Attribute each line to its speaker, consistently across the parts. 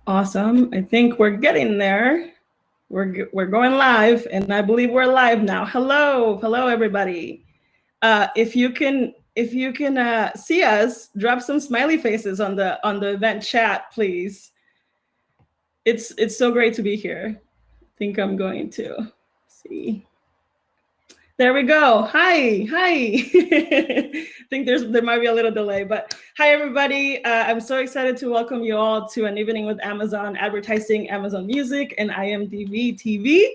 Speaker 1: Awesome. I think we're getting there. We're going live, and I believe we're live now. Hello, everybody. If you can see us, drop some smiley faces on the event chat, please. It's so great to be here. I think I'm going to see. There we go. Hi. I think there might be a little delay, but hi everybody. I'm so excited to welcome you all to an evening with Amazon Advertising, Amazon Music, and IMDb TV.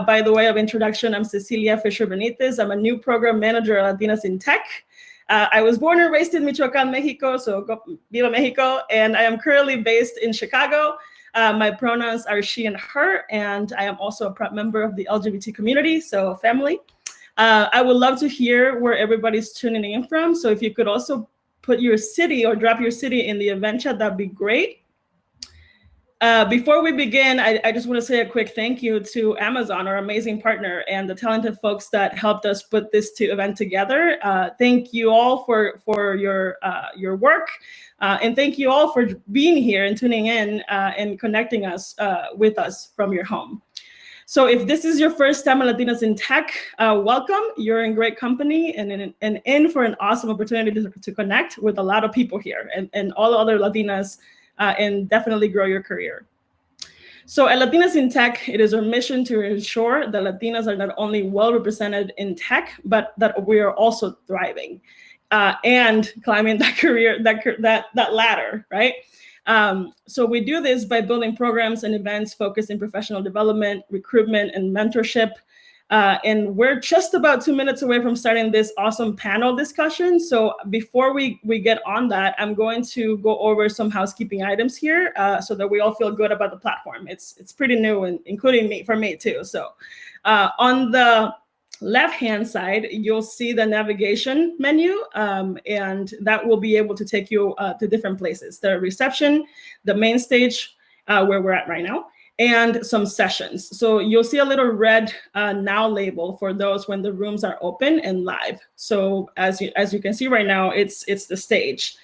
Speaker 1: By the way of introduction, I'm Cecilia Fisher Benitez. I'm a new program manager at Latinas in Tech. I was born and raised in Michoacan, Mexico, so viva Mexico, and I am currently based in Chicago. My pronouns are she and her, and I am also a proud member of the LGBT community, so family. I would love to hear where everybody's tuning in from. So if you could also put your city or drop your city in the event chat, that'd be great. Before we begin, I just want to say a quick thank you to Amazon, our amazing partner, and the talented folks that helped us put this event together. Thank you all for your work, and thank you all for being here and tuning in and connecting us with us from your home. So if this is your first time at Latinas in Tech, welcome. You're in great company and in for an awesome opportunity to connect with a lot of people here and all other Latinas and definitely grow your career. So at Latinas in Tech, it is our mission to ensure that Latinas are not only well represented in tech, but that we are also thriving and climbing that career, that ladder, right? So we do this by building programs and events focused in professional development, recruitment, and mentorship. And we're just about 2 minutes away from starting this awesome panel discussion. So before we get on that, I'm going to go over some housekeeping items here so that we all feel good about the platform. It's pretty new, and including for me too. So on the left-hand side, you'll see the navigation menu, and that will be able to take you to different places. The reception, the main stage, where we're at right now, and some sessions. So you'll see a little red now label for those when the rooms are open and live. So as you can see right now, it's the stage.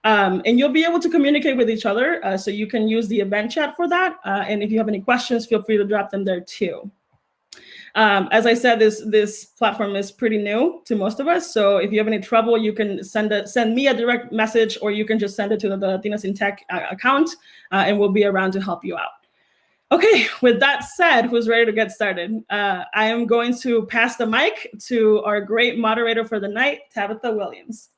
Speaker 1: And you'll be able to communicate with each other, so you can use the event chat for that. And if you have any questions, feel free to drop them there too. As I said, this platform is pretty new to most of us. So if you have any trouble, you can send me a direct message, or you can just send it to the Latinas in Tech account, and we'll be around to help you out. Okay, with that said, who's ready to get started? I am going to pass the mic to our great moderator for the night, Tabitha Williams.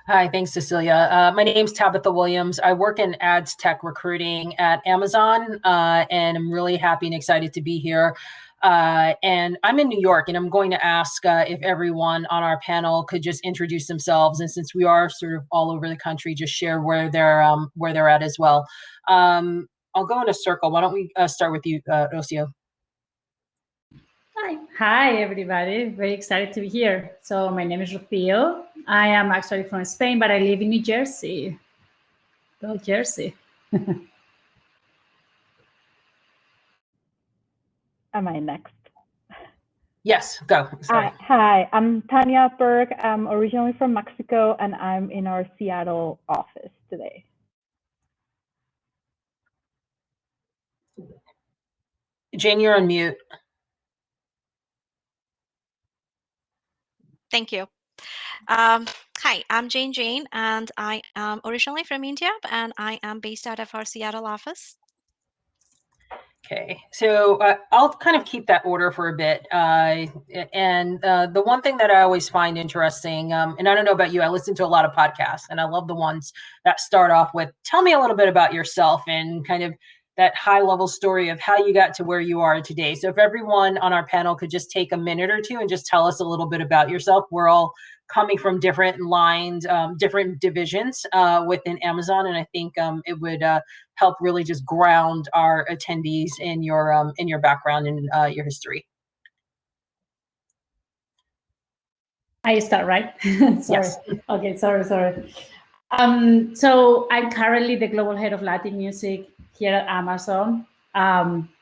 Speaker 2: Hi, thanks, Cecilia. My name's Tabitha Williams. I work in ads tech recruiting at Amazon, and I'm really happy and excited to be here. And I'm in New York, and I'm going to ask if everyone on our panel could just introduce themselves. And since we are sort of all over the country, just share where they're at as well. I'll go in a circle. Why don't we start with you, Rocio?
Speaker 3: Hi, everybody. Very excited to be here. So my name is Rocío. I am actually from Spain, but I live in New Jersey. Go Jersey.
Speaker 4: Am I next?
Speaker 2: Yes, go.
Speaker 4: Hi, I'm Tanya Berg. I'm originally from Mexico, and I'm in our Seattle office today.
Speaker 2: Jane, you're on mute.
Speaker 5: Thank you. Hi, I'm Jane, and I am originally from India, and I am based out of our Seattle office.
Speaker 2: Okay, so I'll kind of keep that order for a bit. And the one thing that I always find interesting, and I don't know about you, I listen to a lot of podcasts, and I love the ones that start off with, tell me a little bit about yourself, and kind of that high level story of how you got to where you are today. So if everyone on our panel could just take a minute or two and just tell us a little bit about yourself. We're all coming from different lines, different divisions within Amazon. And I think it would help really just ground our attendees in your background and your history.
Speaker 3: I start, right? Sorry.
Speaker 2: Yes.
Speaker 3: Okay, sorry. So I'm currently the global head of Latin music here at Amazon.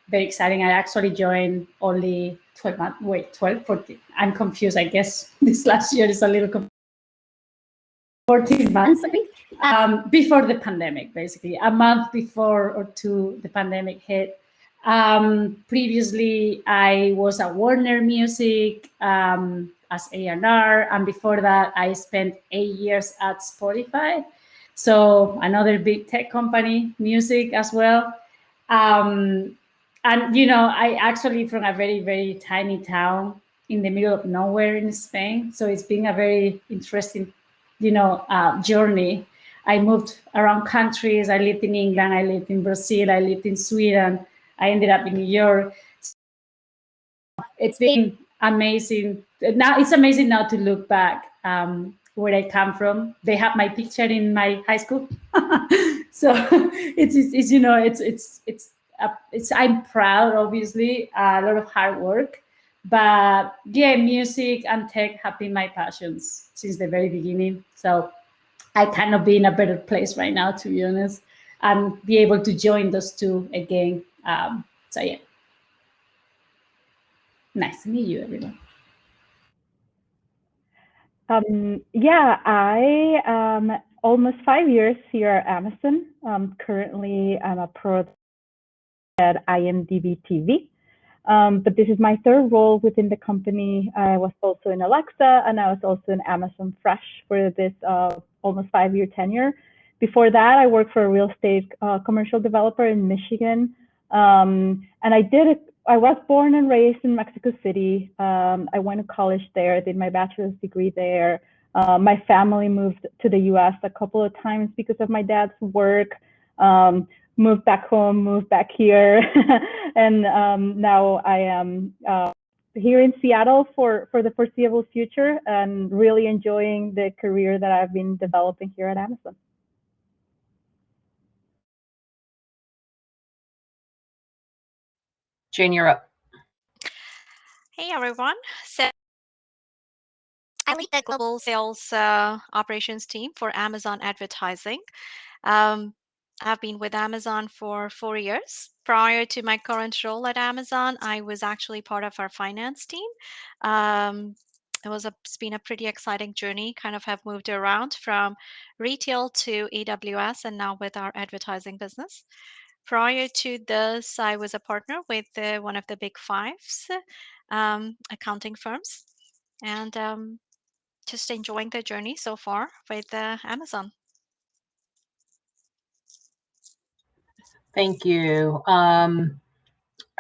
Speaker 3: Very exciting. I actually joined only 12 months, 12, 14. I'm confused. I guess this last year is a little confusing. 14 months, I think, before the pandemic, basically, a month before or two the pandemic hit. Previously, I was at Warner Music as A&R, and before that, I spent 8 years at Spotify. So another big tech company, music as well. And, I actually from a very, very tiny town in the middle of nowhere in Spain. So it's been a very interesting, journey. I moved around countries. I lived in England. I lived in Brazil. I lived in Sweden. I ended up in New York. It's been amazing. Now it's amazing now to look back where I come from. They have my picture in my high school, so I'm proud. Obviously, a lot of hard work, but yeah, music and tech have been my passions since the very beginning. So I cannot be in a better place right now, to be honest, and be able to join those two again. So yeah, nice to meet you, everyone.
Speaker 4: Yeah, I am almost 5 years here at Amazon. Currently, I'm a pro at IMDb TV. But this is my third role within the company. I was also in Alexa, and I was also in Amazon Fresh for this almost 5-year tenure. Before that, I worked for a real estate commercial developer in Michigan. And I was born and raised in Mexico City. I went to college there, did my bachelor's degree there. My family moved to the US a couple of times because of my dad's work. Moved back home, moved back here, and now I am here in Seattle for the foreseeable future, and really enjoying the career that I've been developing here at Amazon.
Speaker 2: Jane, you're up.
Speaker 5: Hey everyone. So I lead the global sales operations team for Amazon advertising. I've been with Amazon for 4 years. Prior to my current role at Amazon, I was actually part of our finance team. It's been a pretty exciting journey. Kind of have moved around from retail to AWS, and now with our advertising business. Prior to this, I was a partner with one of the big fives accounting firms, and just enjoying the journey so far with Amazon.
Speaker 2: Thank you. I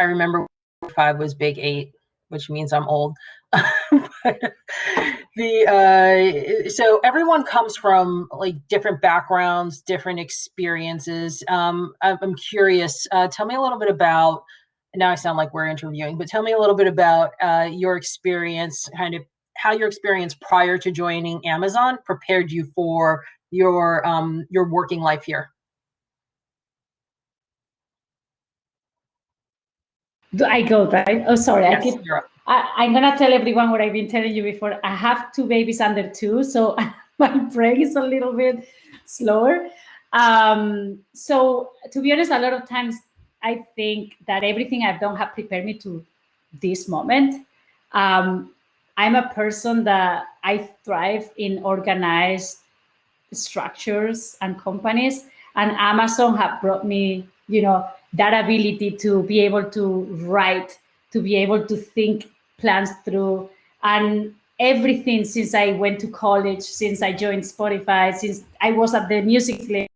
Speaker 2: remember 5 was big 8, which means I'm old. So everyone comes from like different backgrounds, different experiences. I'm curious. Tell me a little bit about. Now I sound like we're interviewing, but tell me a little bit about your experience, kind of how your experience prior to joining Amazon prepared you for your working life here.
Speaker 3: Do I go, right? Oh, sorry.
Speaker 2: Yes,
Speaker 3: I'm going to tell everyone what I've been telling you before. I have 2 babies under 2, so my brain is a little bit slower. So to be honest, a lot of times I think that everything I've done have prepared me to this moment. I'm a person that I thrive in organized structures and companies, and Amazon have brought me, that ability to be able to write, to be able to think plans through, and everything since I went to college, since I joined Spotify, since I was at the music label,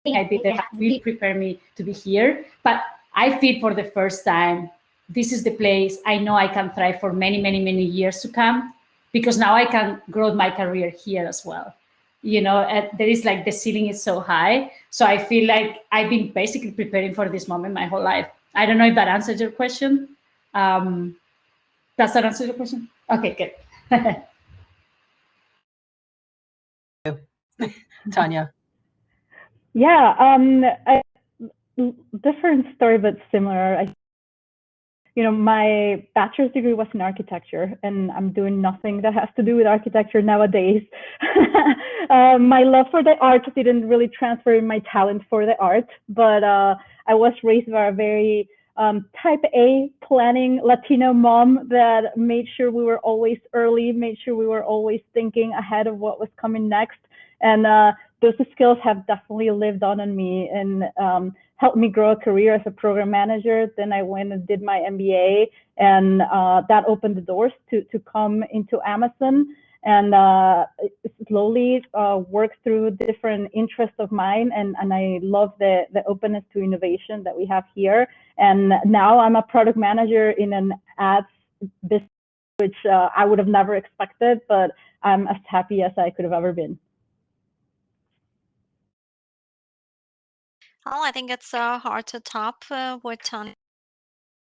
Speaker 3: I think they have really prepared me to be here. But I feel for the first time, this is the place I know I can thrive for many, many, many years to come, because now I can grow my career here as well. There is like the ceiling is so high. So I feel like I've been basically preparing for this moment my whole life. I don't know if that answers your question. Does that answer your question? Okay, good.
Speaker 2: Tanya.
Speaker 4: Yeah, different story, but similar. My bachelor's degree was in architecture, and I'm doing nothing that has to do with architecture nowadays. My love for the art didn't really transfer my talent for the art, but I was raised by a very type A planning Latino mom that made sure we were always early, made sure we were always thinking ahead of what was coming next. And those skills have definitely lived on in me and helped me grow a career as a program manager. Then I went and did my MBA, and that opened the doors to come into Amazon and slowly work through different interests of mine. And I love the openness to innovation that we have here. And now I'm a product manager in an ads business, which I would have never expected, but I'm as happy as I could have ever been.
Speaker 5: Well, I think it's hard to top what Tony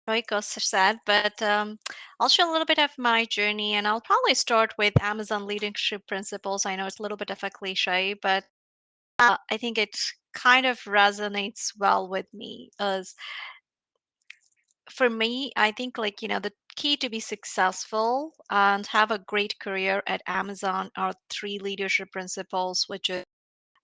Speaker 5: Roicos said, but I'll share a little bit of my journey, and I'll probably start with Amazon leadership principles. I know it's a little bit of a cliche, but I think it kind of resonates well with me. As for me, I think the key to be successful and have a great career at Amazon are three leadership principles, which is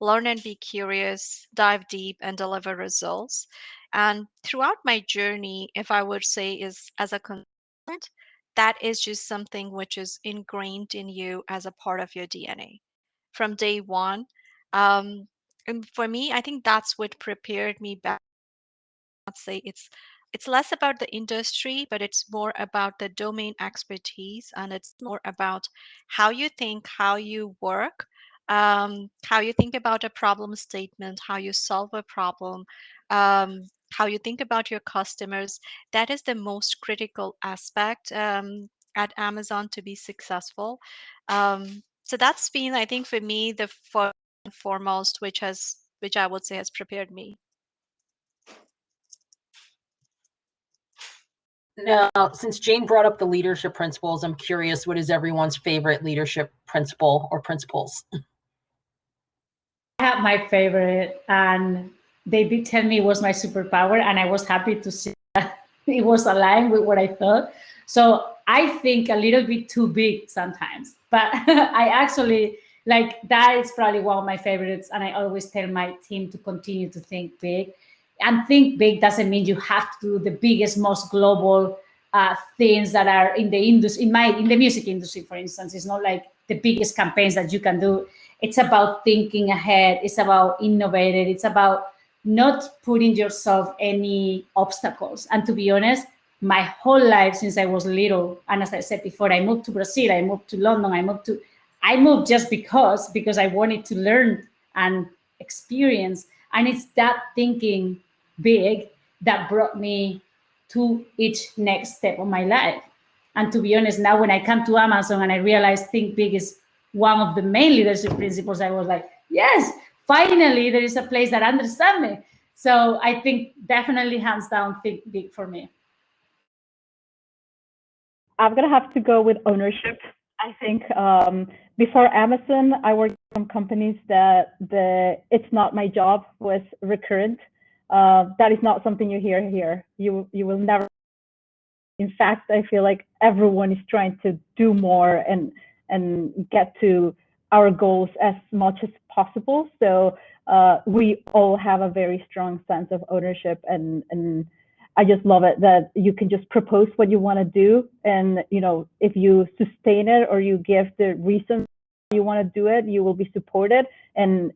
Speaker 5: learn and be curious, dive deep, and deliver results. And throughout my journey, if I would say, is as a consultant, that is just something which is ingrained in you as a part of your DNA from day one. And for me, I think that's what prepared me back. I'd say it's less about the industry, but it's more about the domain expertise, and it's more about how you think, how you work, how you think about a problem statement, how you solve a problem, how you think about your customers. That is the most critical aspect at Amazon to be successful. So that's been, I think, for me, the first and foremost, which I would say has prepared me.
Speaker 2: Now, since Jane brought up the leadership principles, I'm curious, what is everyone's favorite leadership principle or principles?
Speaker 3: I have my favorite, and they did tell me it was my superpower, and I was happy to see that it was aligned with what I thought. So I think a little bit too big sometimes, but I actually like that is probably one of my favorites. And I always tell my team to continue to think big. And think big doesn't mean you have to do the biggest, most global things that are in the industry. In the music industry, for instance, it's not like the biggest campaigns that you can do. It's about thinking ahead. It's about innovating. It's about not putting yourself any obstacles. And to be honest, my whole life since I was little, and as I said before, I moved to Brazil, I moved to London, I moved just because I wanted to learn and experience. And it's that thinking big that brought me to each next step of my life. And to be honest, now when I come to Amazon and I realize think big is one of the main leadership principles, I was like, yes, finally there is a place that understands me. So I think definitely hands down think big for me.
Speaker 4: I'm gonna have to go with ownership. I think before Amazon, I worked at some companies that it's not my job was recurrent. That is not something you hear here. You will never. In fact, I feel like everyone is trying to do more and get to our goals as much as possible. So we all have a very strong sense of ownership, and I just love it that you can just propose what you want to do, and if you sustain it or you give the reason you want to do it, you will be supported. And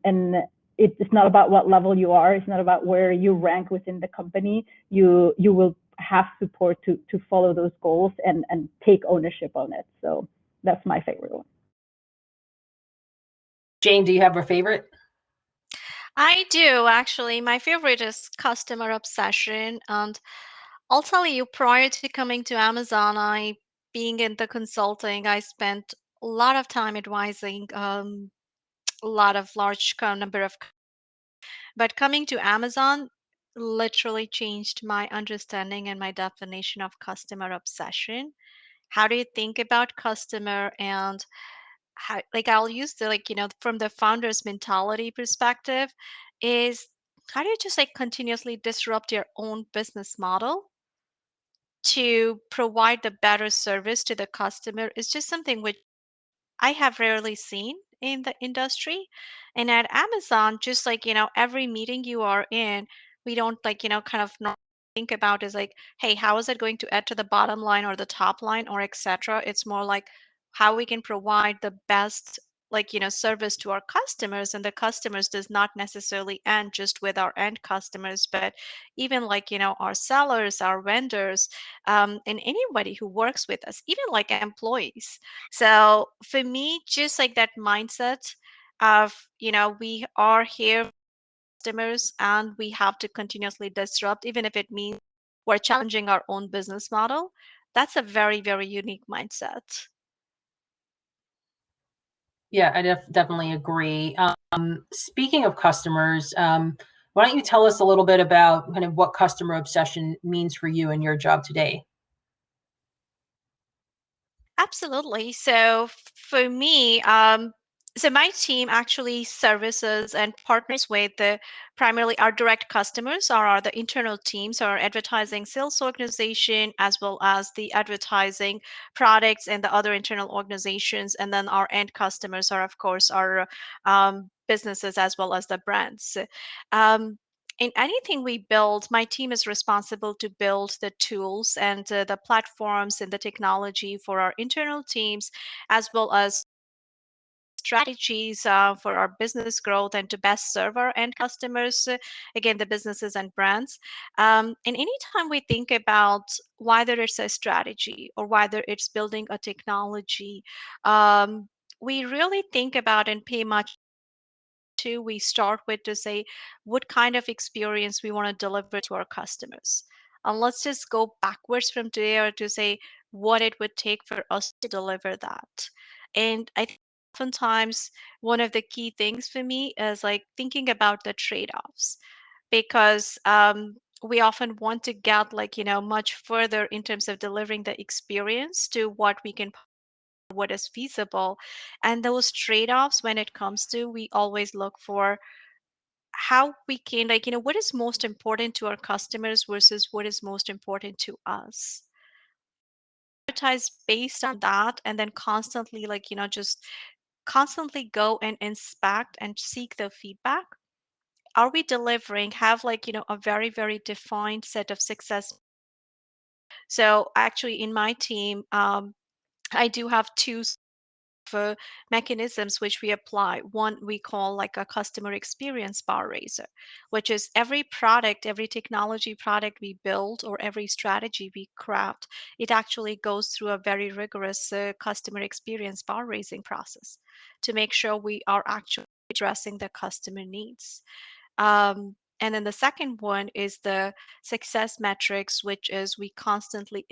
Speaker 4: it's not about what level you are. It's not about where you rank within the company. You will have support to follow those goals and take ownership on it. So that's my favorite one.
Speaker 2: Jane, do you have a favorite?
Speaker 5: I do actually. My favorite is customer obsession. And I'll tell you, prior to coming to Amazon, being in the consulting, I spent a lot of time advising a lot of large number of. But coming to Amazon literally changed my understanding and my definition of customer obsession. How do you think about customer, and how, like, I'll use the, from the founder's mentality perspective, is how do you just continuously disrupt your own business model to provide the better service to the customer is just something which I have rarely seen in the industry. And at Amazon, just every meeting you are in, we don't kind of think about is like, hey, how is it going to add to the bottom line or the top line or etc. It's more like how we can provide the best service to our customers, and the customers does not necessarily end just with our end customers, but even our sellers, our vendors, and anybody who works with us, even like employees. So for me, just like that mindset of we are here customers and we have to continuously disrupt, even if it means we're challenging our own business model. That's a very, very unique mindset.
Speaker 2: Yeah, I definitely agree. Speaking of customers, why don't you tell us a little bit about kind of what customer obsession means for you in your job today?
Speaker 5: Absolutely. So for me, so my team actually services and partners with the primarily our direct customers are the internal teams, our advertising sales organization, as well as the advertising products and the other internal organizations. And then our end customers are, of course, our businesses as well as the brands. Um, in anything we build, my team is responsible to build the tools and the platforms and the technology for our internal teams, as well as strategies for our business growth and to best serve our end customers, again, the businesses and brands. And anytime we think about whether it's a strategy or whether it's building a technology, we really think about and pay much to, we start with to say what kind of experience we want to deliver to our customers. And let's just go backwards from there to say what it would take for us to deliver that. And I think oftentimes one of the key things for me is like thinking about the trade-offs, because we often want to get much further in terms of delivering the experience to what we can, what is feasible. And those trade-offs, when it comes to, we always look for how we can what is most important to our customers versus what is most important to us. Prioritize based on that, and then constantly just constantly go and inspect and seek the feedback. Are we delivering, have a very, very defined set of success. So actually in my team, I do have two mechanisms which we apply. One we call like a customer experience bar raiser, which is every product, every technology product we build or every strategy we craft, it actually goes through a very rigorous customer experience bar raising process to make sure we are actually addressing the customer needs. And then the second one is the success metrics, which is we constantly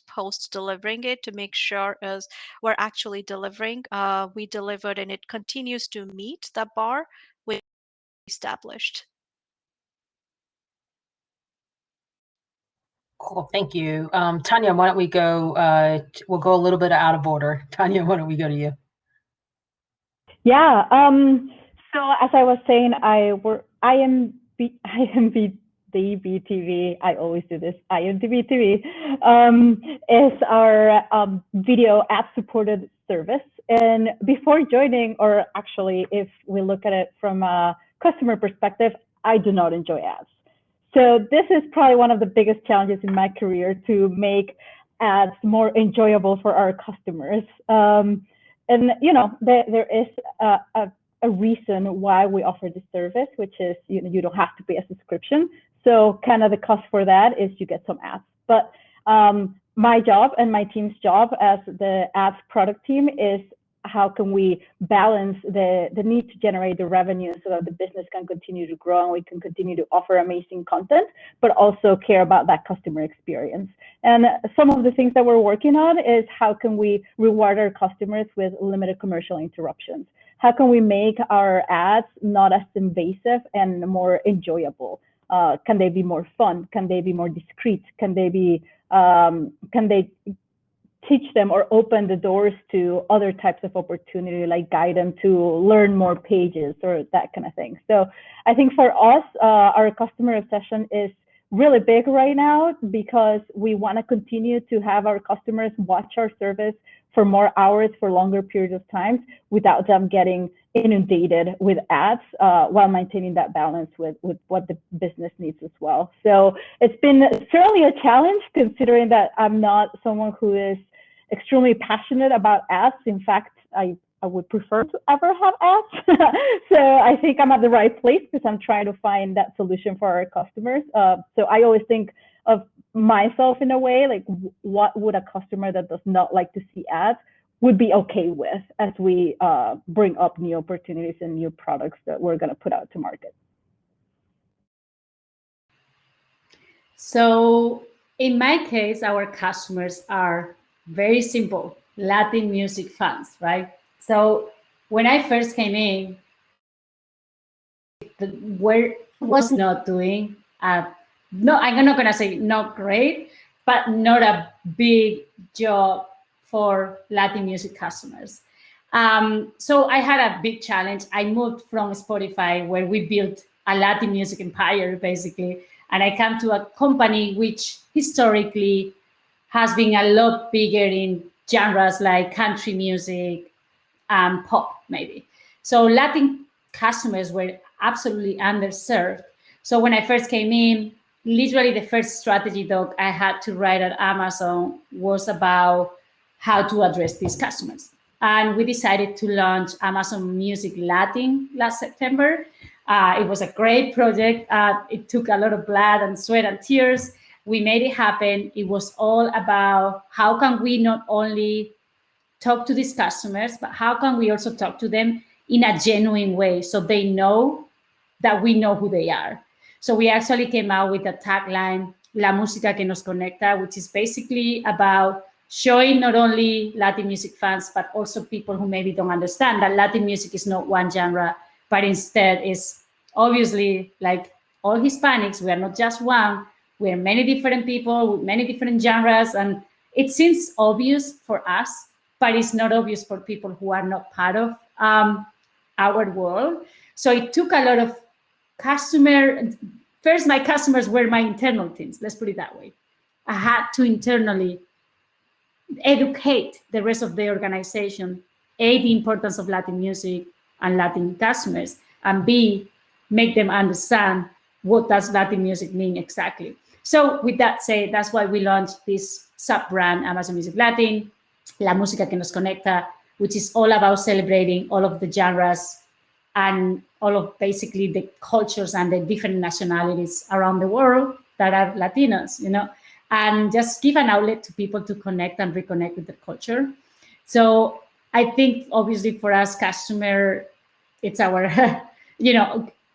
Speaker 5: post delivering it to make sure as we're actually delivering, we delivered and it continues to meet the bar we established.
Speaker 2: Cool, thank you. Tanya, why don't we go, we'll go a little bit out of order. Tanya, why don't we go to you?
Speaker 4: Yeah. So as I was saying, IMDb TV. I always do this. IMDb TV is our video ad-supported service. And before joining, or actually, if we look at it from a customer perspective, I do not enjoy ads. So this is probably one of the biggest challenges in my career, to make ads more enjoyable for our customers. And there is a reason why we offer this service, which is you don't have to pay a subscription. So kind of the cost for that is you get some ads. But my job and my team's job as the ads product team is how can we balance the need to generate the revenue so that the business can continue to grow and we can continue to offer amazing content, but also care about that customer experience. And some of the things that we're working on is how can we reward our customers with limited commercial interruptions? How can we make our ads not as invasive and more enjoyable? Can they be more fun? Can they be more discreet? Can they teach them or open the doors to other types of opportunity, like guide them to learn more pages or that kind of thing? So I think for us, our customer obsession is really big right now, because we want to continue to have our customers watch our service for more hours, for longer periods of time, without them getting inundated with ads while maintaining that balance with what the business needs as well. So it's been certainly a challenge, considering that I'm not someone who is extremely passionate about ads. In fact, I would prefer to ever have ads. So I think I'm at the right place because I'm trying to find that solution for our customers. So I always think of myself in a way, like what would a customer that does not like to see ads would be okay with as we bring up new opportunities and new products that we're going to put out to market.
Speaker 3: So in my case, our customers are very simple, Latin music fans, right? So when I first came in, was not doing, no, I'm not going to say not great, but not a big job for Latin music customers. So I had a big challenge. I moved from Spotify, where we built a Latin music empire, basically, and I came to a company which historically has been a lot bigger in genres like country music and pop, maybe. So Latin customers were absolutely underserved. So when I first came in, literally the first strategy doc I had to write at Amazon was about how to address these customers. And we decided to launch Amazon Music Latin last September. It was a great project. It took a lot of blood and sweat and tears. We made it happen. It was all about how can we not only talk to these customers, but how can we also talk to them in a genuine way so they know that we know who they are. So we actually came out with a tagline, La música que nos conecta, which is basically about showing not only Latin music fans, but also people who maybe don't understand that Latin music is not one genre, but instead is obviously like all Hispanics. We are not just one. We are many different people with many different genres. And it seems obvious for us, but it's not obvious for people who are not part of our world. So it took a lot of first my customers were my internal teams, let's put it that way. I had to internally educate the rest of the organization, A, the importance of Latin music and Latin customers, and B, make them understand what does Latin music mean exactly. So with that said, that's why we launched this sub-brand, Amazon Music Latin, La música que nos conecta, which is all about celebrating all of the genres and all of basically the cultures and the different nationalities around the world that are Latinos, and just give an outlet to people to connect and reconnect with the culture. So I think obviously for us customer, it's our,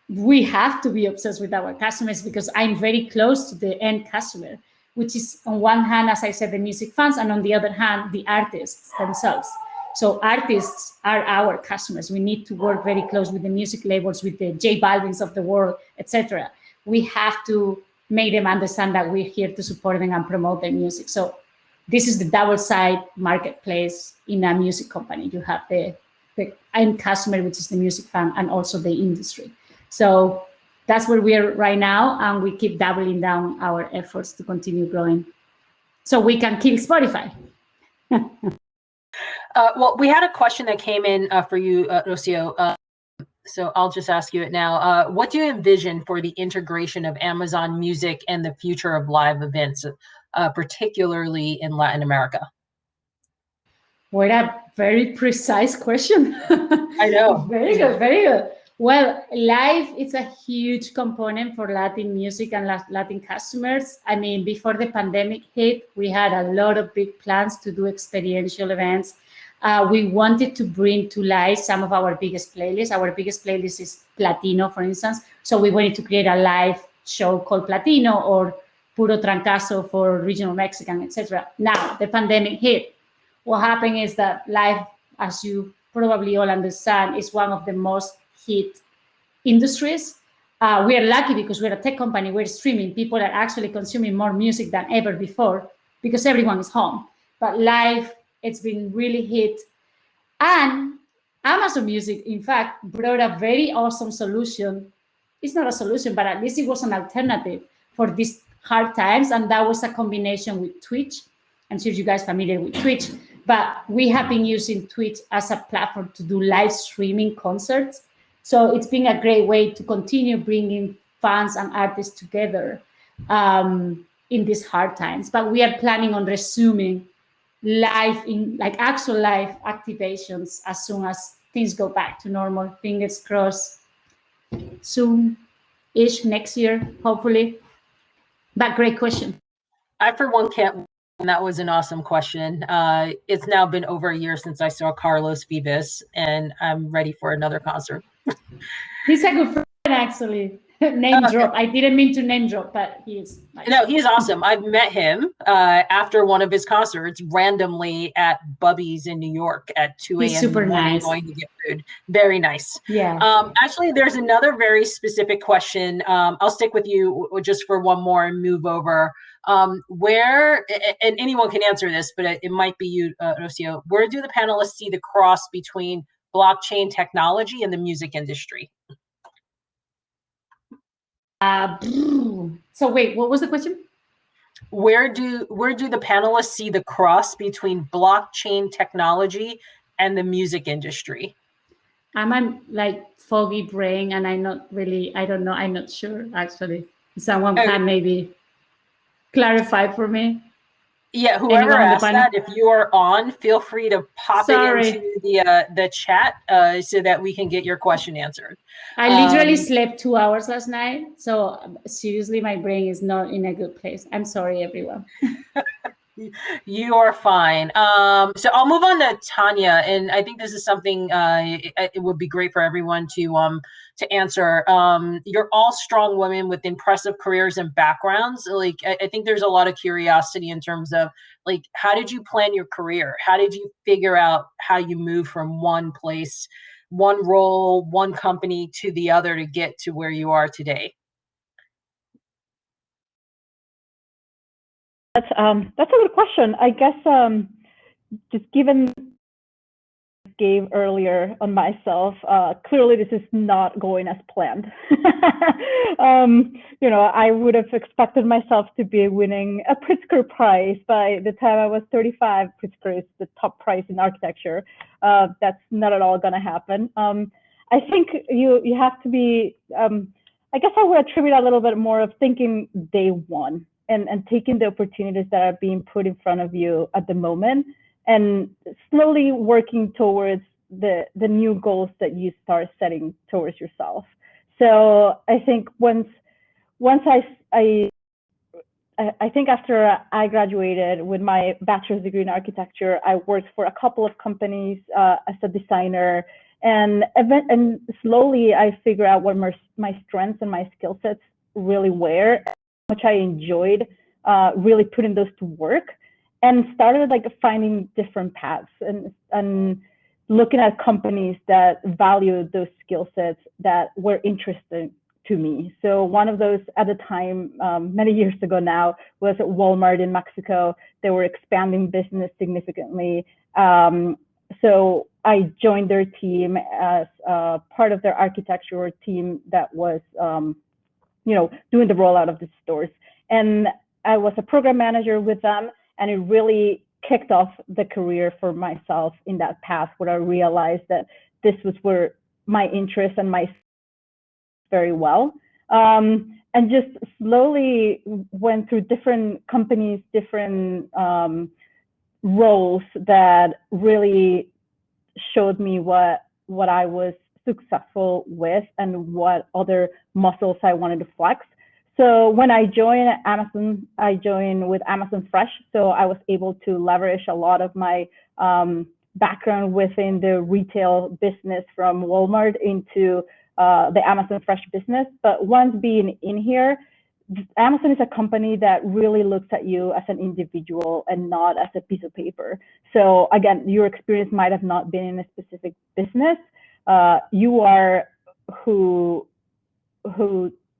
Speaker 3: we have to be obsessed with our customers because I'm very close to the end customer, which is on one hand, as I said, the music fans, and on the other hand, the artists themselves. So artists are our customers. We need to work very close with the music labels, with the J Balvins of the world, etc. We have to make them understand that we're here to support them and promote their music. So this is the double side marketplace in a music company. You have the end customer, which is the music fan, and also the industry. So that's where we are right now, and we keep doubling down our efforts to continue growing so we can kill Spotify.
Speaker 2: Well, we had a question that came in for you, Rocio. So I'll just ask you it now. What do you envision for the integration of Amazon Music and the future of live events, particularly in Latin America?
Speaker 3: What a very precise question.
Speaker 2: I know.
Speaker 3: Very good, very good. Well, live is a huge component for Latin music and Latin customers. I mean, before the pandemic hit, we had a lot of big plans to do experiential events. We wanted to bring to life some of our biggest playlists. Our biggest playlist is Latino, for instance. So we wanted to create a live show called Latino or Puro Trancazo for regional Mexican, etc. Now, the pandemic hit. What happened is that live, as you probably all understand, is one of the most hit industries. We are lucky because we're a tech company, we're streaming. People are actually consuming more music than ever before because everyone is home. But live, it's been really hit. And Amazon Music, in fact, brought a very awesome solution. It's not a solution, but at least it was an alternative for these hard times. And that was a combination with Twitch. I'm sure you guys are familiar with Twitch. but we have been using Twitch as a platform to do live streaming concerts. So it's been a great way to continue bringing fans and artists together in these hard times. But we are planning on resuming live, in like actual live activations as soon as things go back to normal. Fingers crossed, soon-ish, next year, hopefully. But great question.
Speaker 2: I, for one, can't. That was an awesome question. It's now been over a year since I saw Carlos Vives, and I'm ready for another concert.
Speaker 3: He's a good friend, actually. Name drop. I didn't mean to name drop, but he is nice.
Speaker 2: No, he's awesome. I've met him after one of his concerts randomly at Bubby's in New York at 2 a.m.
Speaker 3: He's super nice.
Speaker 2: Going to get food. Very nice.
Speaker 3: Yeah.
Speaker 2: Actually, there's another very specific question. I'll stick with you just for one more and move over. Where, and anyone can answer this, but it might be you, Rocio, where do the panelists see the cross between blockchain technology and the music industry?
Speaker 3: So wait, what was the question?
Speaker 2: Where do the panelists see the cross between blockchain technology and the music industry?
Speaker 3: I'm like foggy brain, and I'm not really, I don't know, I'm not sure actually. Someone can maybe clarify for me.
Speaker 2: Yeah, whoever asked that, if you are on, feel free to pop it into the chat so that we can get your question answered.
Speaker 3: I literally slept 2 hours last night, so seriously, my brain is not in a good place. I'm sorry, everyone.
Speaker 2: You are fine. So I'll move on to Tanya, and I think this is something it would be great for everyone to answer. You're all strong women with impressive careers and backgrounds. Like, I think there's a lot of curiosity in terms of, like, how did you plan your career? How did you figure out how you move from one place, one role, one company to the other to get to where you are today?
Speaker 4: That's a good question. I guess just given gave earlier on myself, clearly this is not going as planned. You know, I would have expected myself to be winning a Pritzker Prize by the time I was 35. Pritzker is the top prize in architecture. That's not at all going to happen. I think you have to be. I guess I would attribute a little bit more of thinking day one. And taking the opportunities that are being put in front of you at the moment, and slowly working towards the new goals that you start setting towards yourself. So I think once I think after I graduated with my bachelor's degree in architecture, I worked for a couple of companies as a designer, and slowly I figured out what my strengths and my skill sets really were, which I enjoyed really putting those to work, and started like finding different paths and looking at companies that value those skill sets that were interesting to me. So one of those at the time, many years ago now, was at Walmart in Mexico. They were expanding business significantly. So I joined their team as part of their architecture team that was you know, doing the rollout of the stores. And I was a program manager with them, and it really kicked off the career for myself in that path where I realized that this was where my interest and my very well. And just slowly went through different companies, different roles that really showed me what I was successful with and what other muscles I wanted to flex. So when I joined Amazon, I joined with Amazon Fresh. So I was able to leverage a lot of my background within the retail business from Walmart into the Amazon Fresh business. But once being in here, Amazon is a company that really looks at you as an individual and not as a piece of paper. So again, your experience might have not been in a specific business. You are who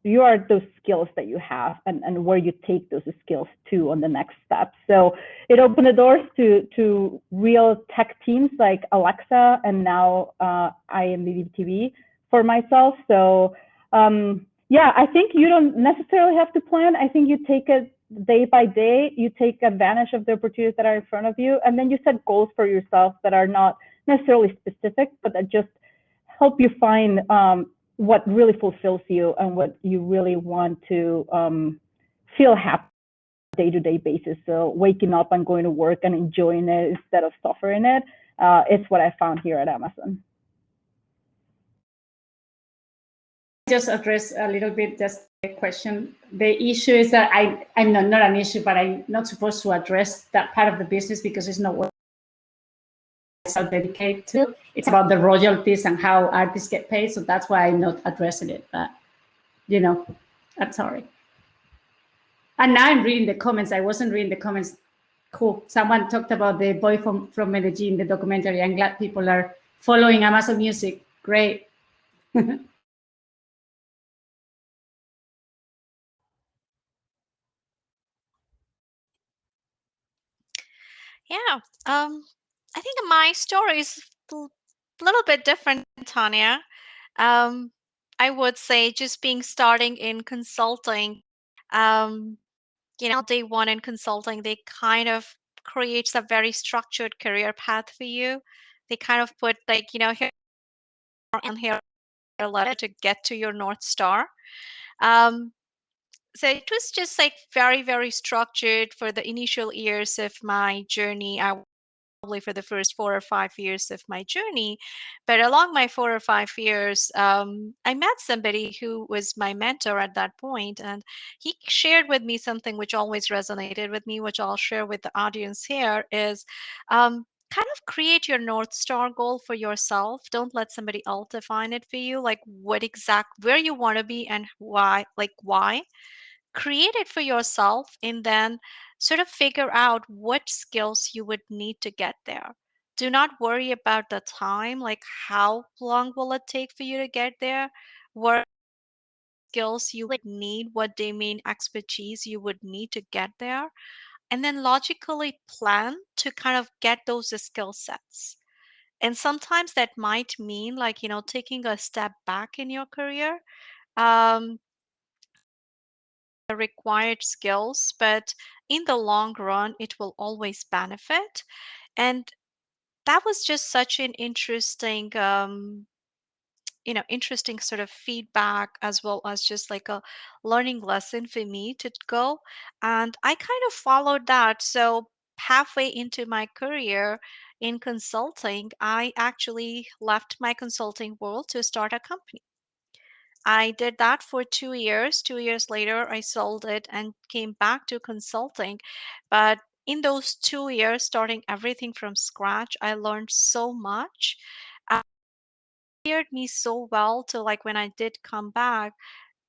Speaker 4: you are, those skills that you have, and where you take those skills to on the next step. So it opened the doors to real tech teams like Alexa, and now I am the TV for myself. So yeah, I think you don't necessarily have to plan. I think you take it day by day, you take advantage of the opportunities that are in front of you, and then you set goals for yourself that are not necessarily specific, but that just help you find what really fulfills you and what you really want to feel happy day-to-day basis. So waking up and going to work and enjoying it instead of suffering it, it's what I found here at Amazon.
Speaker 3: Just address a little bit just a question. The issue is that I'm not an issue, but I'm not supposed to address that part of the business because it's not what I dedicate to. It's about the royalties and how artists get paid. So that's why I'm not addressing it. But, you know, I'm sorry. And now I'm reading the comments. I wasn't reading the comments. Cool. Someone talked about the boy from Medellin, the documentary. I'm glad people are following Amazon Music. Great.
Speaker 5: Yeah, I think my story is a little bit different, Tanya. I would say just starting in consulting, day one in consulting, they kind of creates a very structured career path for you. They kind of put here and here a letter to get to your North Star. So it was just very, very structured for the initial years of my journey. Probably for the first 4 or 5 years of my journey. But along my 4 or 5 years, I met somebody who was my mentor at that point, and he shared with me something which always resonated with me, which I'll share with the audience here is kind of create your North Star goal for yourself. Don't let somebody else define it for you, like where you want to be and why, why. Create it for yourself and then sort of figure out what skills you would need to get there. Do not worry about the time, like how long will it take for you to get there, what skills you would need, what domain expertise you would need to get there, and then logically plan to kind of get those skill sets. And sometimes that might mean taking a step back in your career. The required skills, but in the long run, it will always benefit. And that was just such an interesting, interesting sort of feedback as well as just like a learning lesson for me to go. And I kind of followed that. So halfway into my career in consulting, I actually left my consulting world to start a company. I did that for 2 years. 2 years later, I sold it and came back to consulting. But in those 2 years, starting everything from scratch, I learned so much. It prepared me so well to when I did come back,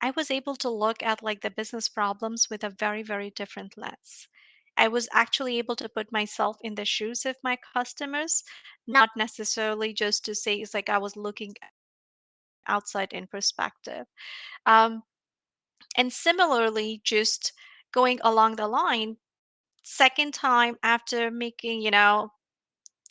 Speaker 5: I was able to look at the business problems with a very, very different lens. I was actually able to put myself in the shoes of my customers, not necessarily just to say it's like I was looking outside in perspective. Um, And similarly, just going along the line, second time after making,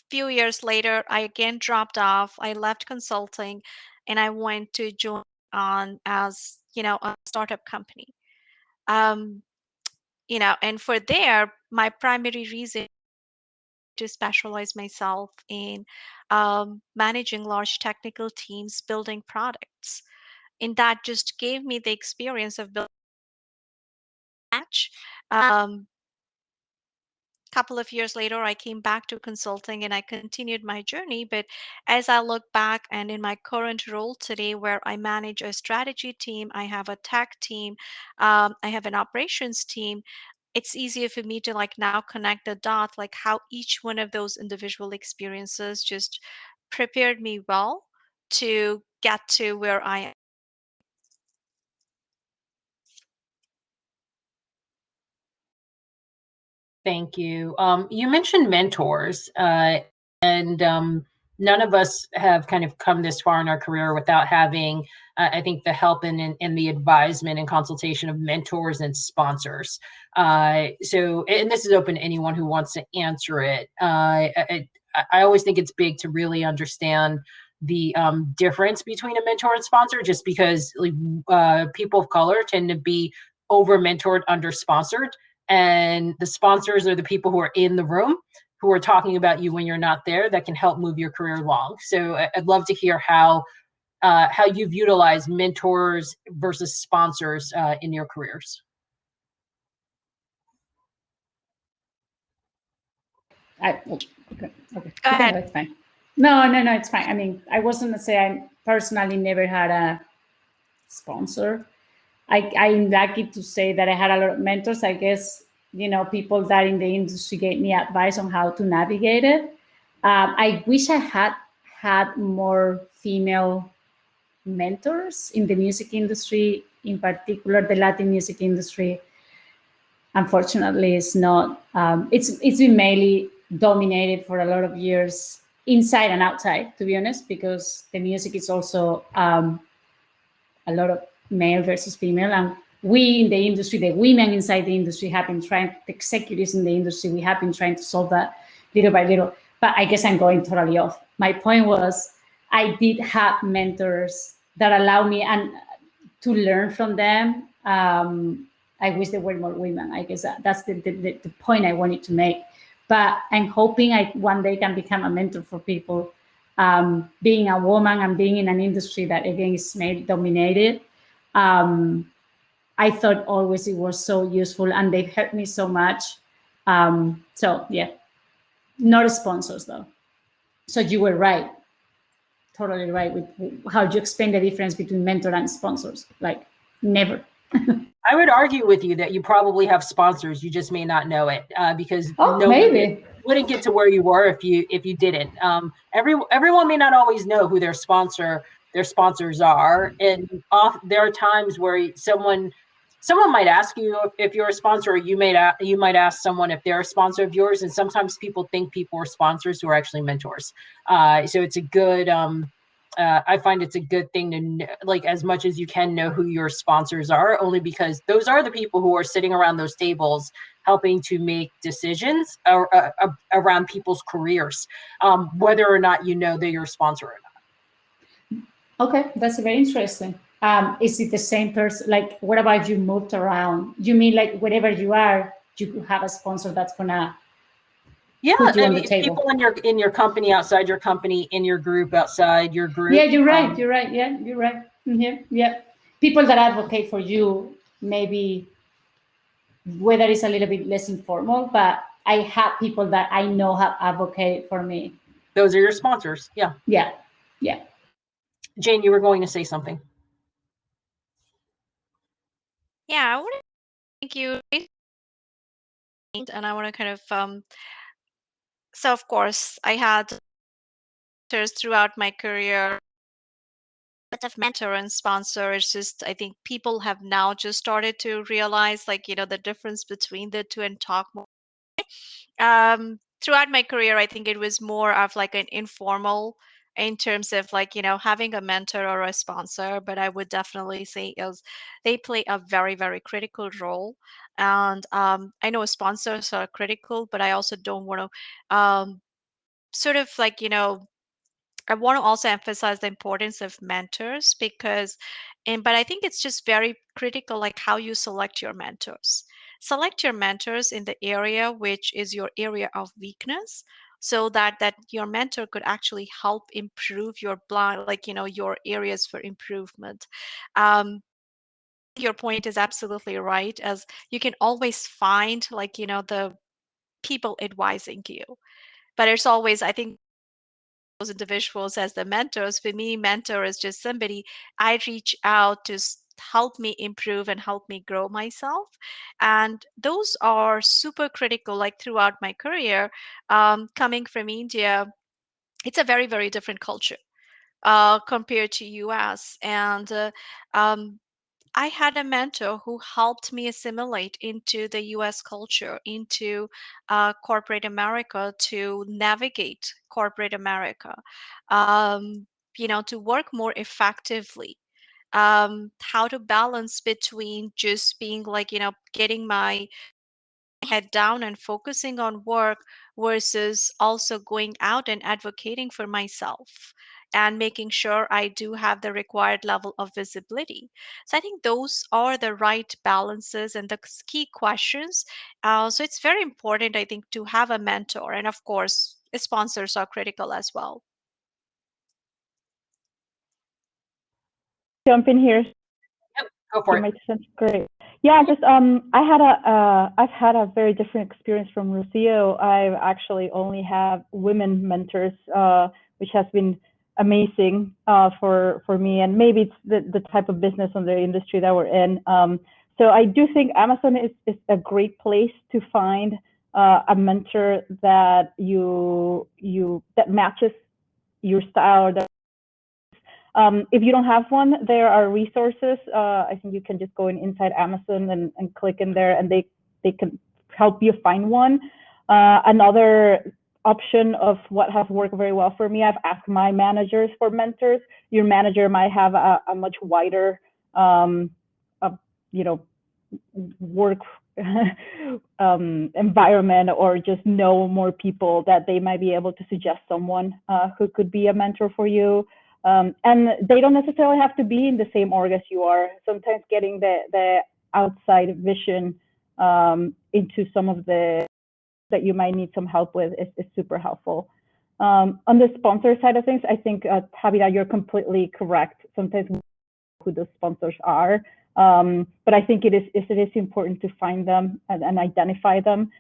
Speaker 5: few years later, I again dropped off. I left consulting and I went to join on as, a startup company. Um, and for there, my primary reason to specialize myself in managing large technical teams, building products. And that just gave me the experience of building match. Couple of years later, I came back to consulting and I continued my journey. But as I look back and in my current role today, where I manage a strategy team, I have a tech team, I have an operations team, it's easier for me to now connect the dots, like how each one of those individual experiences just prepared me well to get to where I am.
Speaker 2: Thank you. You mentioned mentors, and none of us have kind of come this far in our career without having, I think, the help and the advisement and consultation of mentors and sponsors. So, and this is open to anyone who wants to answer it. I always think it's big to really understand the difference between a mentor and sponsor, just because people of color tend to be over mentored, under sponsored. and the sponsors are the people who are in the room who are talking about you when you're not there that can help move your career along. So I'd love to hear how you've utilized mentors versus sponsors in your careers.
Speaker 3: Okay.
Speaker 5: Go ahead.
Speaker 3: No, it's fine. No, it's fine. I mean, I was gonna say I personally never had a sponsor. I'm lucky to say that I had a lot of mentors. I guess, people that in the industry gave me advice on how to navigate it. I wish I had more female mentors in the music industry, in particular the Latin music industry. Unfortunately, it's not. It's been mainly dominated for a lot of years, inside and outside, to be honest, because the music is also a lot of male versus female, and we in the industry, the women inside the industry, have been trying. The executives in the industry, we have been trying to solve that little by little. But I guess I'm going totally off. My point was, I did have mentors that allow me and to learn from them. I wish there were more women. I guess that's the point I wanted to make. But I'm hoping I one day can become a mentor for people. Being a woman and being in an industry that, again, is male dominated, I thought always it was so useful, and they've helped me so much. So yeah, not sponsors though. So you were right, totally right with how you explain the difference between mentor and sponsors. Like, never.
Speaker 2: I would argue with you that you probably have sponsors. You just may not know it, because
Speaker 3: maybe
Speaker 2: wouldn't get to where you were if you didn't. Everyone may not always know who their sponsors are, and there are times where someone might ask you if you're a sponsor, or you might ask someone if they're a sponsor of yours, and sometimes people think people are sponsors who are actually mentors. So it's a good. I find it's a good thing to know, like, as much as you can, know who your sponsors are, only because those are the people who are sitting around those tables helping to make decisions around people's careers, whether or not you know they're your sponsor or not.
Speaker 3: Okay, that's very interesting. Is it the same person? Like, what about you moved around? You mean like wherever you are, you have a sponsor that's gonna put you on the table?
Speaker 2: People in your company, outside your company, in your group, outside your group.
Speaker 3: Yeah, you're right. You're right. Yeah, you're right. Yeah. People that advocate for you, maybe, whether it's a little bit less informal, but I have people that I know have advocated for me.
Speaker 2: Those are your sponsors. Yeah.
Speaker 3: Yeah.
Speaker 2: Jane, you were going to say something.
Speaker 5: Yeah, I want to thank you, and I want to kind of so of course I had mentors throughout my career. Of mentor and sponsor, it's just, I think people have now just started to realize, like, the difference between the two and talk more. Throughout my career, I think it was more of like an informal, in terms of, like, having a mentor or a sponsor, but I would definitely say they play a very, very critical role. And I know sponsors are critical, but I also don't want to sort of, like, I want to also emphasize the importance of mentors, because, but I think it's just very critical, like how you select your mentors. Select your mentors in the area which is your area of weakness, so that your mentor could actually help improve your blind, like, your areas for improvement. Um, your point is absolutely right, as you can always find, like, the people advising you, but it's always, I think, those individuals as the mentors. For me, mentor is just somebody I reach out to help me improve and help me grow myself. And those are super critical, like throughout my career. Coming from India, it's a very, very different culture compared to US. And I had a mentor who helped me assimilate into the US culture, into corporate America, to navigate corporate America, um, to work more effectively. How to balance between just being, like, getting my head down and focusing on work, versus also going out and advocating for myself. and making sure I do have the required level of visibility. So I think those are the right balances and the key questions. So it's very important, I think, to have a mentor. And of course, sponsors are critical as well.
Speaker 4: Jump in here.
Speaker 2: Yep, go for
Speaker 4: It
Speaker 2: it.
Speaker 4: makes sense. Great. Yeah, just I've had a very different experience from Lucio. I actually only have women mentors, which has been amazing for me. And maybe it's the type of business and the industry that we're in. So I do think Amazon is a great place to find a mentor that that matches your style, or that if you don't have one, there are resources. I think you can just go inside Amazon and click in there, and they can help you find one. Another option of what has worked very well for me, I've asked my managers for mentors. Your manager might have a much wider, you know, work environment, or just know more people that they might be able to suggest someone who could be a mentor for you. And they don't necessarily have to be in the same org as you are. Sometimes getting the outside vision into some of the that you might need some help with is super helpful. On the sponsor side of things, I think, Tabitha, you're completely correct. Sometimes we know who the sponsors are, but I think it is important to find them and identify them.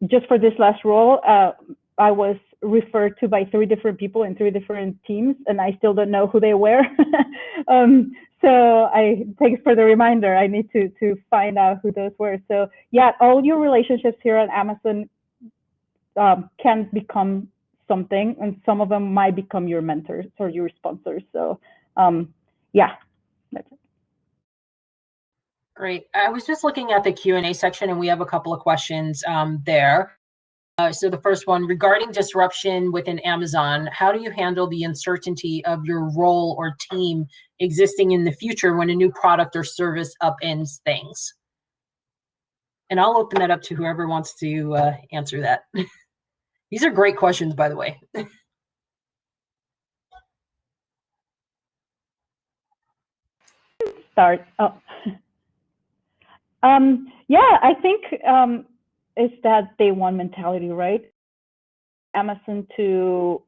Speaker 4: Just for this last role, I was referred to by 3 different people in 3 different teams, and I still don't know who they were. So thanks for the reminder. I need to find out who those were. So yeah, all your relationships here at Amazon can become something, and some of them might become your mentors or your sponsors. So yeah, that's it.
Speaker 2: Great. I was just looking at the Q&A section, and we have a couple of questions there. So the first one, regarding disruption within Amazon, how do you handle the uncertainty of your role or team existing in the future when a new product or service upends things? And I'll open that up to whoever wants to answer that. These are great questions, by the way.
Speaker 4: Start. Oh. Yeah, I think it's that day one mentality, right? Amazon to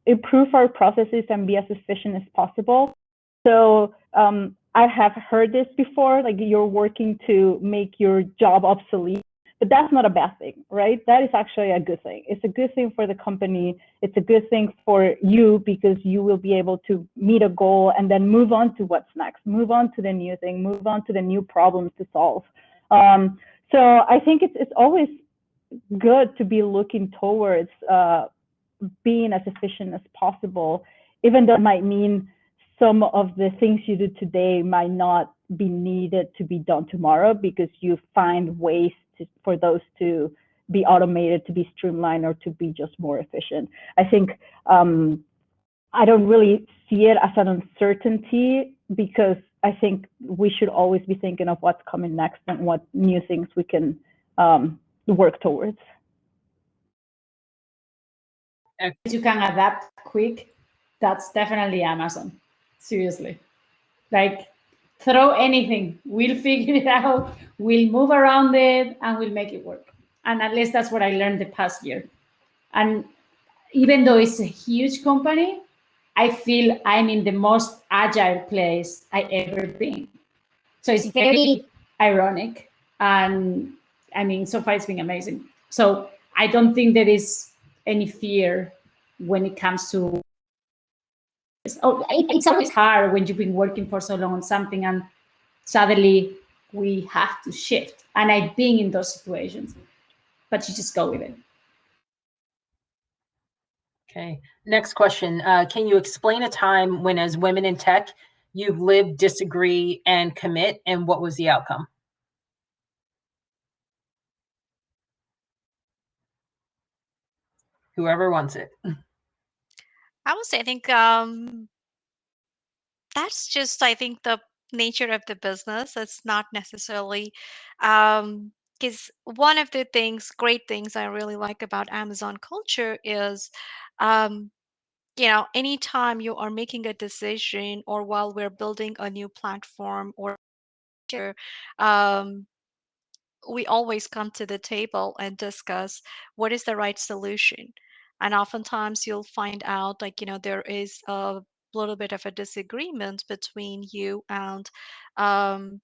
Speaker 4: improve our processes and be as efficient as possible. So I have heard this before, like you're working to make your job obsolete, but that's not a bad thing, right? That is actually a good thing. It's a good thing for the company. It's a good thing for you, because you will be able to meet a goal and then move on to what's next, move on to the new thing, move on to the new problems to solve. So I think it's always good to be looking towards being as efficient as possible, even though it might mean some of the things you do today might not be needed to be done tomorrow, because you find ways for those to be automated, to be streamlined, or to be just more efficient. I think I don't really see it as an uncertainty, because I think we should always be thinking of what's coming next and what new things we can work towards.
Speaker 3: You can adapt quick. That's definitely Amazon. Seriously. Like, throw anything. We'll figure it out. We'll move around it and we'll make it work. And at least that's what I learned the past year. And even though it's a huge company, I feel I'm in the most agile place I ever been. So it's very ironic. And I mean, so far it's been amazing. So I don't think there is any fear when it comes to, it's always hard when you've been working for so long on something and suddenly we have to shift. And I've been in those situations, but you just go with it.
Speaker 2: Okay, next question. Can you explain a time when, as women in tech, you've lived, disagree, and commit, and what was the outcome? Whoever wants it.
Speaker 5: I would say, I think that's just, I think, the nature of the business. It's not necessarily, because one of the great things I really like about Amazon culture is, um, anytime you are making a decision or while we're building a new platform or um, we always come to the table and discuss what is the right solution. And oftentimes you'll find out, like, there is a little bit of a disagreement between you and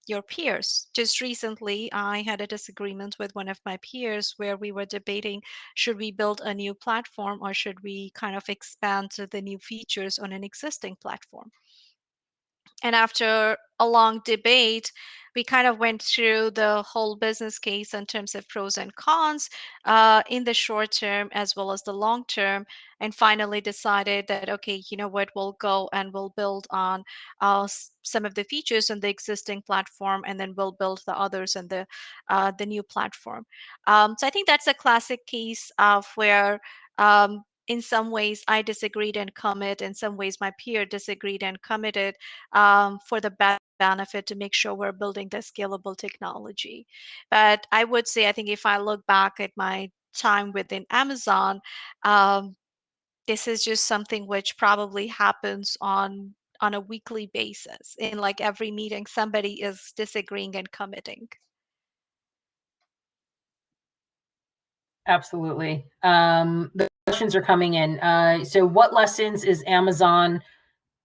Speaker 5: your peers. Just recently, I had a disagreement with one of my peers where we were debating, should we build a new platform or should we kind of expand to the new features on an existing platform? And after a long debate, we kind of went through the whole business case in terms of pros and cons in the short term as well as the long term, and finally decided that, okay, you know what, we'll go and we'll build on some of the features on the existing platform, and then we'll build the others on the new platform. So I think that's a classic case of where in some ways I disagreed and commit, in some ways my peer disagreed and committed for the best benefit to make sure we're building the scalable technology. But I would say, I think if I look back at my time within Amazon, um, this is just something which probably happens on a weekly basis. In like every meeting, somebody is disagreeing and committing.
Speaker 2: Absolutely. The questions are coming in. So what lessons is Amazon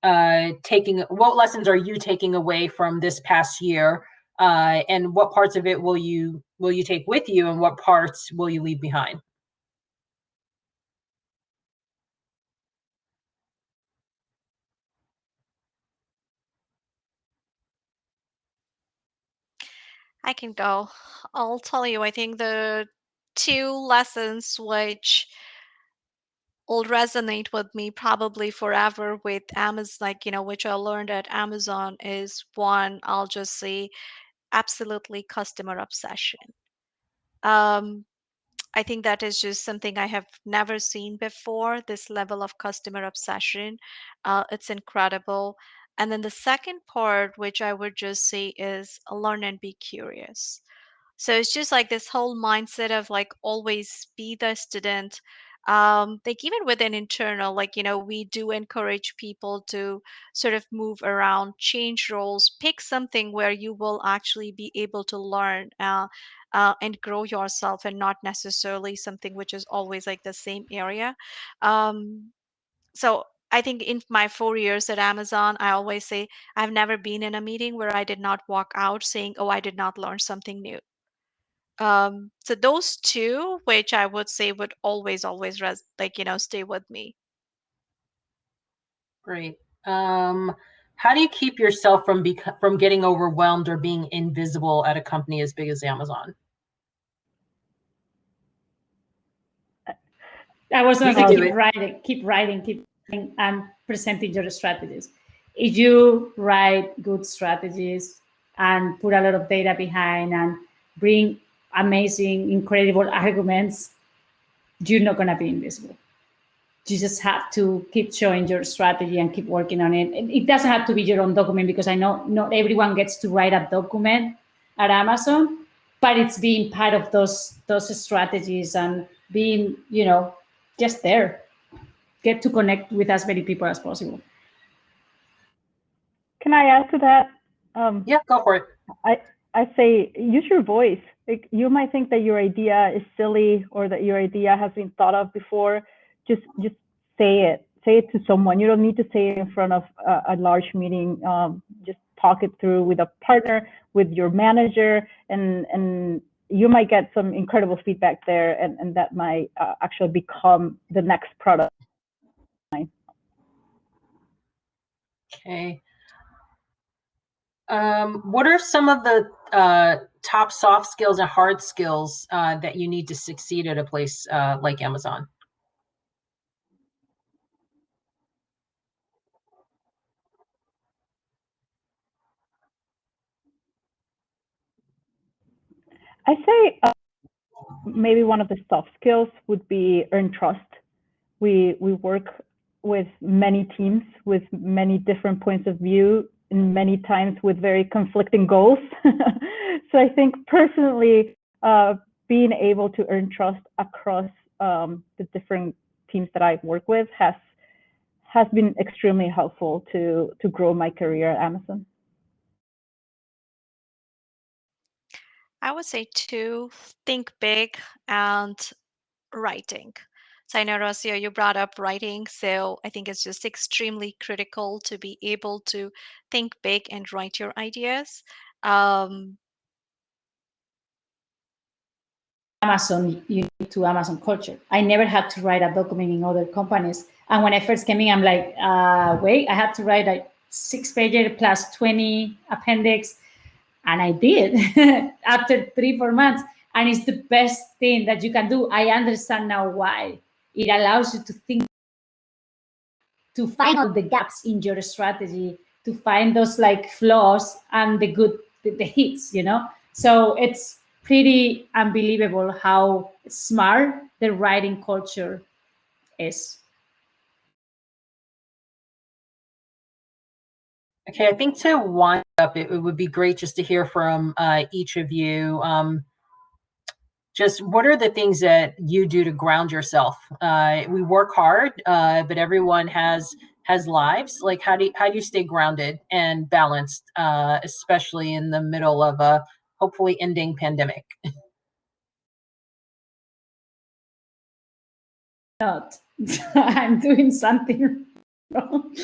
Speaker 2: what lessons are you taking away from this past year? And what parts of it will you take with you, and what parts will you leave behind?
Speaker 5: I can go. I'll tell you, I think the two lessons which will resonate with me probably forever with Amazon, like, which I learned at Amazon is one, I'll just say absolutely customer obsession. Um, I think that is just something I have never seen before, this level of customer obsession. It's incredible. And then the second part, which I would just say is learn and be curious. So it's just like this whole mindset of like always be the student. Like even within internal, like, we do encourage people to sort of move around, change roles, pick something where you will actually be able to learn and grow yourself, and not necessarily something which is always like the same area. Um, so I think in my 4 years at Amazon, I always say I've never been in a meeting where I did not walk out saying, oh, I did not learn something new. So those two, which I would say would always stay with me.
Speaker 2: Great. How do you keep yourself from getting overwhelmed or being invisible at a company as big as Amazon?
Speaker 3: I was going
Speaker 2: You
Speaker 3: to
Speaker 2: can
Speaker 3: say
Speaker 2: do it.
Speaker 3: keep writing, and presenting your strategies. If you write good strategies and put a lot of data behind and bring amazing, incredible arguments, you're not going to be invisible. You just have to keep showing your strategy and keep working on it. And it doesn't have to be your own document, because I know not everyone gets to write a document at Amazon, but it's being part of those strategies and being, just there. Get to connect with as many people as possible.
Speaker 4: Can I add to that?
Speaker 2: Yeah, go for it.
Speaker 4: I say use your voice. Like, you might think that your idea is silly or that your idea has been thought of before. Just say it. Say it to someone. You don't need to say it in front of a large meeting. Just talk it through with a partner, with your manager, and you might get some incredible feedback there, and that might actually become the next product.
Speaker 2: Okay. What are some of the top soft skills and hard skills that you need to succeed at a place like Amazon?
Speaker 4: I say maybe one of the soft skills would be earn trust. We work with many teams with many different points of view, and many times with very conflicting goals. So I think personally, being able to earn trust across the different teams that I work with has has been extremely helpful to grow my career at Amazon.
Speaker 5: I would say to think big and writing. So I know, Rocio, you brought up writing. So I think it's just extremely critical to be able to think big and write your ideas. Um,
Speaker 3: Amazon, to Amazon culture. I never had to write a document in other companies. And when I first came in, I'm like, wait, I had to write a 6-pager plus 20 appendix. And I did after 3-4 months. And it's the best thing that you can do. I understand now why. It allows you to think, to find all the gaps in your strategy, to find those like flaws and the hits, So it's pretty unbelievable how smart the writing culture is.
Speaker 2: Okay, I think to wind up, it would be great just to hear from each of you. Just what are the things that you do to ground yourself? We work hard, but everyone has lives. Like, how do you stay grounded and balanced, especially in the middle of a hopefully ending pandemic?
Speaker 3: Not. I'm doing something wrong.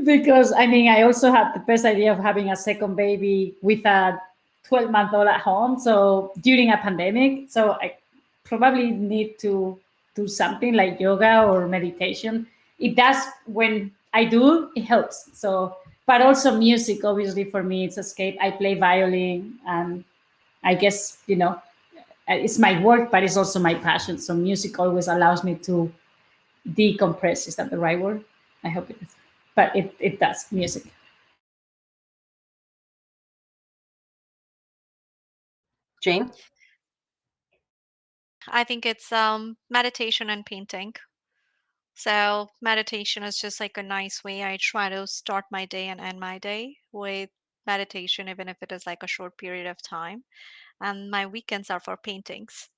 Speaker 3: Because I also had the best idea of having a second baby with a 12-month-old at home. So during a pandemic, so I probably need to do something like yoga or meditation. It does, when I do, it helps. So, but also music, obviously for me, it's escape. I play violin, and I guess, it's my work, but it's also my passion. So music always allows me to decompress. Is that the right word? I hope it is. But it does, music.
Speaker 2: Jane?
Speaker 5: I think it's meditation and painting. So meditation is just like a nice way. I try to start my day and end my day with meditation, even if it is like a short period of time. And my weekends are for paintings.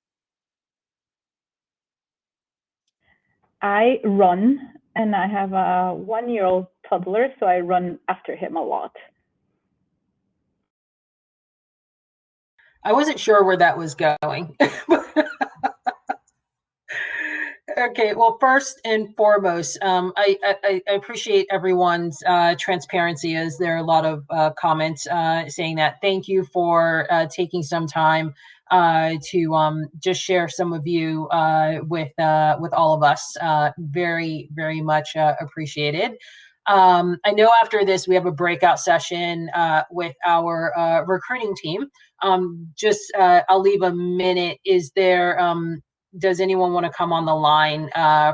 Speaker 4: I run, and I have a 1-year-old toddler, so I run after him a lot.
Speaker 2: I wasn't sure where that was going. Okay, well, first and foremost, I appreciate everyone's transparency, as there are a lot of comments saying that. Thank you for taking some time to just share some of you with all of us. Very, very much appreciated. I know after this we have a breakout session with our recruiting team. I'll leave a minute. Is there? Does anyone want to come on the line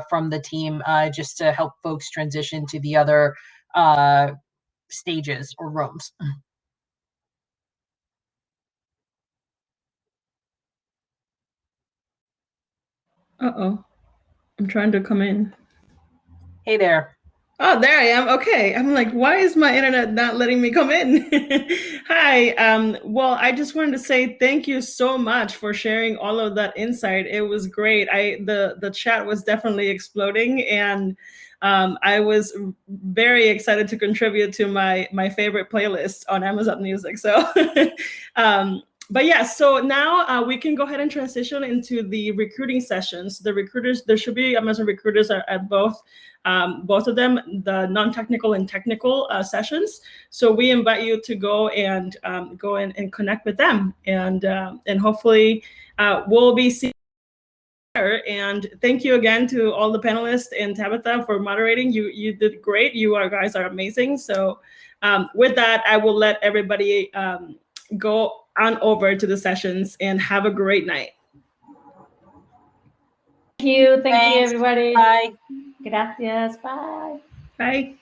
Speaker 2: from the team just to help folks transition to the other stages or rooms?
Speaker 1: Uh-oh. I'm trying to come in.
Speaker 2: Hey there.
Speaker 1: Oh, there I am. Okay. I'm like, why is my internet not letting me come in? Hi. Well, I just wanted to say thank you so much for sharing all of that insight. It was great. The chat was definitely exploding, and I was very excited to contribute to my favorite playlist on Amazon Music. So but yeah, so now we can go ahead and transition into the recruiting sessions. The recruiters, there should be Amazon recruiters at both of them, the non-technical and technical sessions. So we invite you to go and go in and connect with them, and hopefully we'll be seeing you there. And thank you again to all the panelists and Tabitha for moderating. You did great. You guys are amazing. So with that, I will let everybody go on over to the sessions, and have a great night.
Speaker 3: Thank you.
Speaker 2: Thanks.
Speaker 3: Everybody.
Speaker 2: Bye.
Speaker 3: Gracias. Bye.
Speaker 1: Bye.